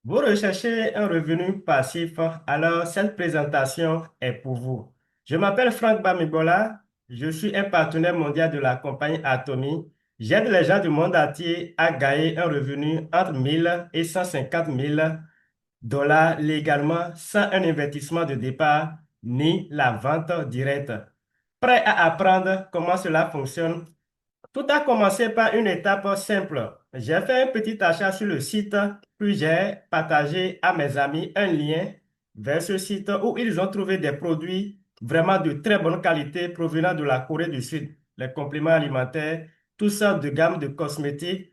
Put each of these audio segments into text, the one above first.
Vous recherchez un revenu passif, alors cette présentation est pour vous. Je m'appelle Franck Bamibola, je suis un partenaire mondial de la compagnie Atomy. J'aide les gens du monde entier à gagner un revenu entre 1000 et 150 000 dollars légalement sans un investissement de départ ni la vente directe. Prêt à apprendre comment cela fonctionne? Tout a commencé par une étape simple. J'ai fait un petit achat sur le site, puis j'ai partagé à mes amis un lien vers ce site où ils ont trouvé des produits vraiment de très bonne qualité provenant de la Corée du Sud. Les compléments alimentaires, toutes sortes de gammes de cosmétiques,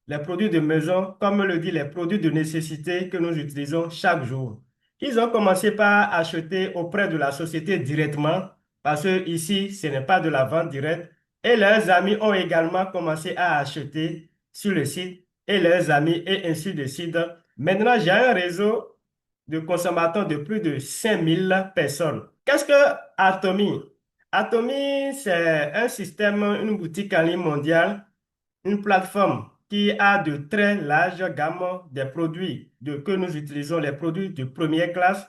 les produits de maison, comme le dit, les produits de nécessité que nous utilisons chaque jour. Ils ont commencé par acheter auprès de la société directement, parce que ici, ce n'est pas de la vente directe. Et leurs amis ont également commencé à acheter sur le site et leurs amis et ainsi de suite. Maintenant, j'ai un réseau de consommateurs de plus de 5000 personnes. Qu'est-ce que Atomy? Atomy, c'est un système, une boutique en ligne mondiale, une plateforme qui a de très larges gammes des produits que nous utilisons, les produits de première classe,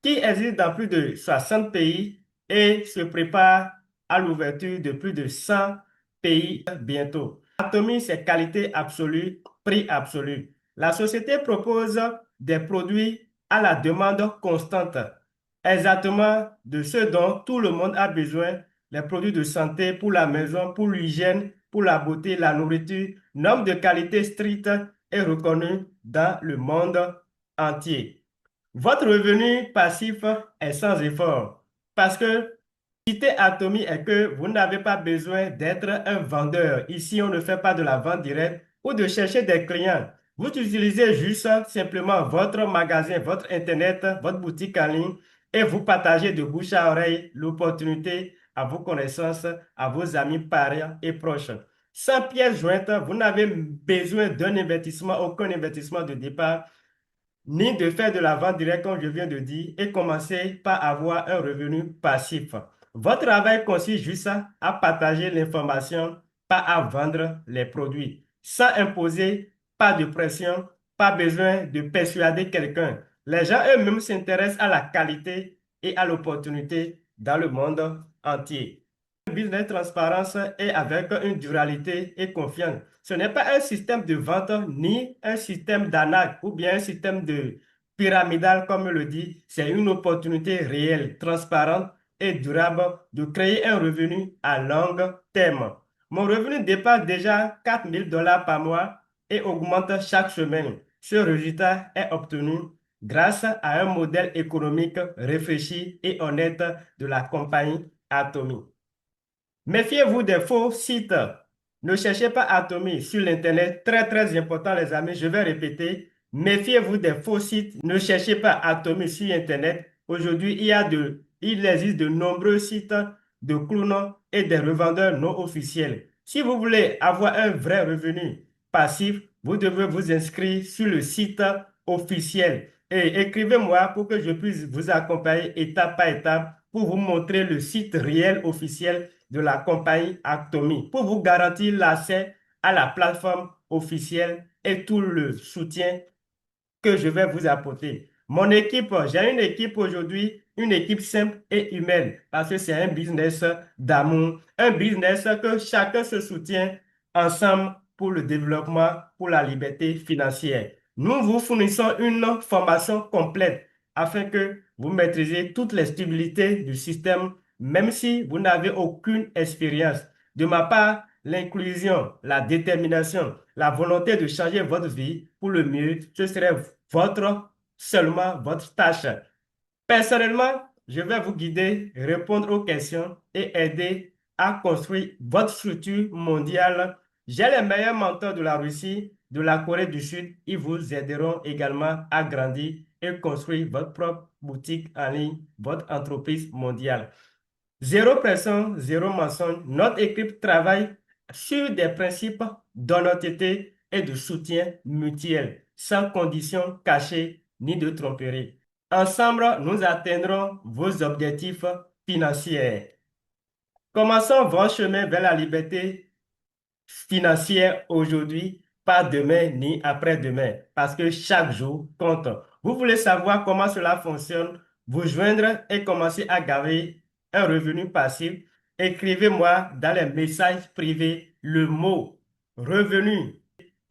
qui existe dans plus de 60 pays et se prépare à l'ouverture de plus de 100 pays bientôt. Atomy, c'est qualité absolue, prix absolu. La société propose des produits à la demande constante, exactement de ce dont tout le monde a besoin, les produits de santé pour la maison, pour l'hygiène, pour la beauté, la nourriture. Norme de qualité stricte est reconnue dans le monde entier. Votre revenu passif est sans effort parce que l'idée Atomy est que vous n'avez pas besoin d'être un vendeur. Ici, on ne fait pas de la vente directe ou de chercher des clients. Vous utilisez juste simplement votre magasin, votre Internet, votre boutique en ligne et vous partagez de bouche à oreille l'opportunité à vos connaissances, à vos amis, parents et proches. Sans pièce jointe, vous n'avez besoin d'un investissement, aucun investissement de départ ni de faire de la vente directe, comme je viens de dire, et commencer par avoir un revenu passif. Votre travail consiste juste à partager l'information, pas à vendre les produits, sans imposer, pas de pression, pas besoin de persuader quelqu'un. Les gens eux-mêmes s'intéressent à la qualité et à l'opportunité dans le monde entier. Business transparence et avec une duralité et confiance. Ce n'est pas un système de vente ni un système d'arnaque ou bien un système de pyramidal comme le dit. C'est une opportunité réelle, transparente et durable de créer un revenu à long terme. Mon revenu dépasse déjà 4000 dollars par mois et augmente chaque semaine. Ce résultat est obtenu grâce à un modèle économique réfléchi et honnête de la compagnie Atomy. Méfiez-vous des faux sites. Ne cherchez pas Atomy sur l'Internet. Très, très important, les amis. Je vais répéter. Méfiez-vous des faux sites. Ne cherchez pas Atomy sur Internet. Aujourd'hui, il existe de nombreux sites de clowns et des revendeurs non officiels. Si vous voulez avoir un vrai revenu passif, vous devez vous inscrire sur le site officiel. Et écrivez-moi pour que je puisse vous accompagner étape par étape pour vous montrer le site réel officiel de la compagnie Atomy pour vous garantir l'accès à la plateforme officielle et tout le soutien que je vais vous apporter. Mon équipe, j'ai une équipe aujourd'hui, une équipe simple et humaine, parce que c'est un business d'amour, un business que chacun se soutient ensemble pour le développement, pour la liberté financière. Nous vous fournissons une formation complète afin que vous maîtrisez toutes les stabilités du système, même si vous n'avez aucune expérience. De ma part, l'inclusion, la détermination, la volonté de changer votre vie pour le mieux, ce serait seulement votre tâche. Personnellement, je vais vous guider, répondre aux questions et aider à construire votre structure mondiale. J'ai les meilleurs mentors de la Russie, de la Corée du Sud. Ils vous aideront également à grandir et construire votre propre boutique en ligne, votre entreprise mondiale. Zéro pression, zéro mensonge. Notre équipe travaille sur des principes d'honnêteté et de soutien mutuel, sans conditions cachées ni de tromperie. Ensemble, nous atteindrons vos objectifs financiers. Commençons votre chemin vers la liberté financière aujourd'hui pas demain ni après-demain, parce que chaque jour compte. Vous voulez savoir comment cela fonctionne, vous joindre et commencer à gagner un revenu passif? Écrivez-moi dans les messages privés le mot revenu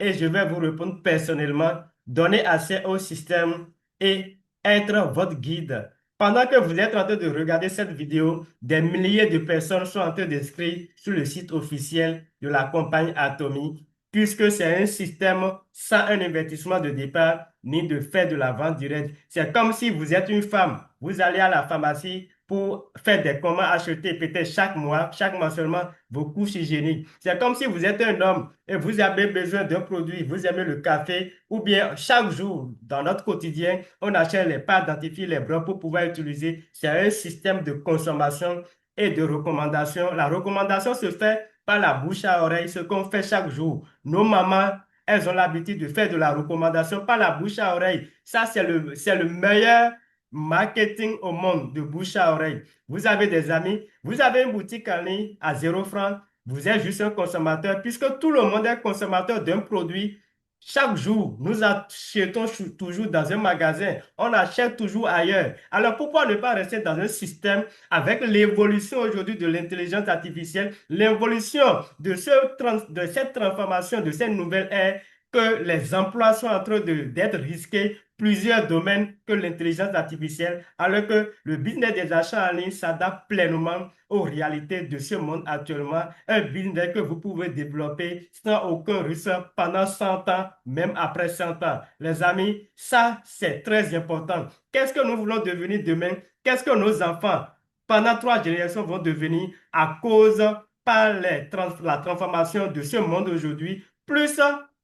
et je vais vous répondre personnellement, donner accès au système et être votre guide. Pendant que vous êtes en train de regarder cette vidéo, des milliers de personnes sont en train d'inscrire sur le site officiel de la compagnie Atomy, puisque c'est un système sans un investissement de départ ni de faire de la vente directe. C'est comme si vous êtes une femme, vous allez à la pharmacie pour faire des commandes, acheter peut-être chaque mois, chaque mensuellement, vos couches hygiéniques. C'est comme si vous êtes un homme et vous avez besoin d'un produit, vous aimez le café, ou bien chaque jour dans notre quotidien, on achète les pâtes dentifrices, les brocs pour pouvoir utiliser. C'est un système de consommation et de recommandation. La recommandation se fait par la bouche à oreille, ce qu'on fait chaque jour. Nos mamans, elles ont l'habitude de faire de la recommandation par la bouche à oreille. Ça, c'est le meilleur marketing au monde, de bouche à oreille. Vous avez des amis, vous avez une boutique en ligne à 0 francs, vous êtes juste un consommateur, puisque tout le monde est consommateur d'un produit. Chaque jour, nous achetons toujours dans un magasin, on achète toujours ailleurs. Alors pourquoi ne pas rester dans un système avec l'évolution aujourd'hui de l'intelligence artificielle, l'évolution de cette transformation, de cette nouvelle ère, que les emplois sont en train d'être risqués, plusieurs domaines que l'intelligence artificielle, alors que le business des achats en ligne s'adapte pleinement aux réalités de ce monde actuellement. Un business que vous pouvez développer sans aucun risque pendant 100 ans, même après 100 ans. Les amis, ça, c'est très important. Qu'est-ce que nous voulons devenir demain? Qu'est-ce que nos enfants, pendant 3 générations, vont devenir à cause par la transformation de ce monde aujourd'hui? Plus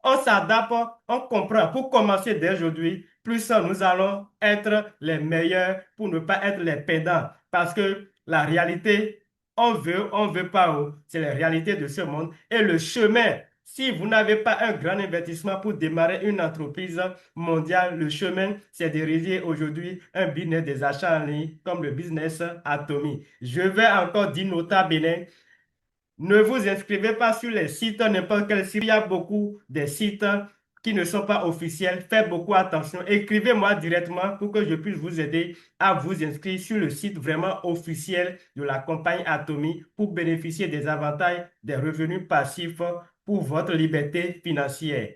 on s'adapte, on comprend. Pour commencer dès aujourd'hui, plus nous allons être les meilleurs pour ne pas être les perdants. Parce que la réalité, on veut pas, oh, c'est la réalité de ce monde. Et le chemin, si vous n'avez pas un grand investissement pour démarrer une entreprise mondiale, le chemin, c'est de réaliser aujourd'hui un business des achats en ligne comme le business Atomy. Je vais encore dire nota bene, ne vous inscrivez pas sur les sites, n'importe quel site. Il y a beaucoup de sites qui ne sont pas officiels. Faites beaucoup attention. Écrivez-moi directement pour que je puisse vous aider à vous inscrire sur le site vraiment officiel de la compagnie Atomy pour bénéficier des avantages des revenus passifs pour votre liberté financière.